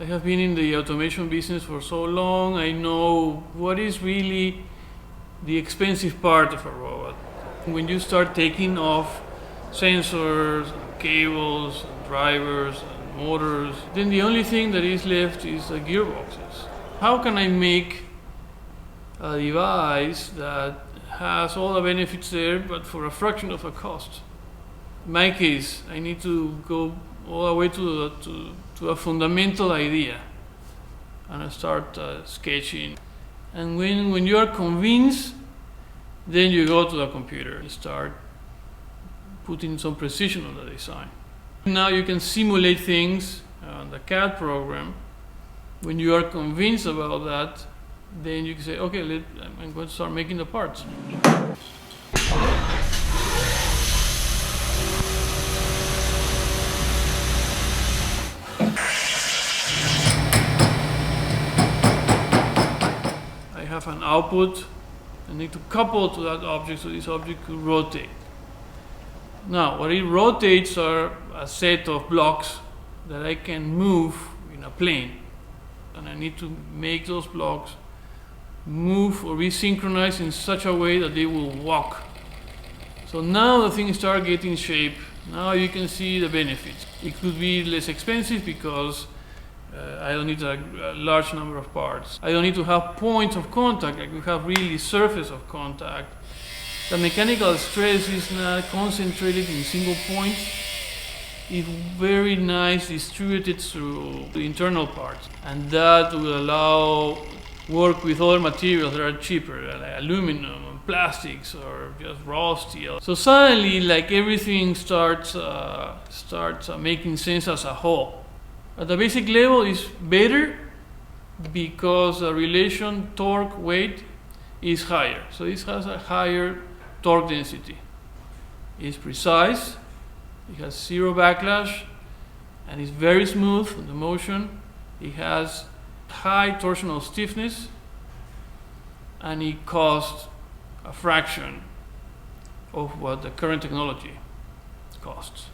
I have been in the automation business for so long. I know what is really the expensive part of a robot. When you start taking off sensors, and cables, and drivers, and motors, then the only thing that is left is the gearboxes. How can I make a device that has all the benefits there, but for a fraction of the cost? In my case, I need to go all the way to a fundamental idea, and I start sketching. And when you are convinced, then you go to the computer. You start putting some precision on the design. Now you can simulate things on the CAD program. When you are convinced about that, then you can say, okay, I'm going to start making the parts. I have an output. I need to couple to that object so this object could rotate. Now, what it rotates are a set of blocks that I can move in a plane. And I need to make those blocks move or be synchronized in such a way that they will walk. So now the thing starts getting shape. Now you can see the benefits. It could be less expensive because I don't need a large number of parts. I don't need to have points of contact, like we have really surface of contact. The mechanical stress is not concentrated in single points. It's very nice distributed through the internal parts. And that will allow work with other materials that are cheaper, like aluminum and plastics or just raw steel. So suddenly, like everything starts making sense as a whole. At the basic level is better because the relation torque-weight is higher. So this has a higher torque density. It's precise, it has zero backlash, and it's very smooth in the motion. It has high torsional stiffness, and it costs a fraction of what the current technology costs.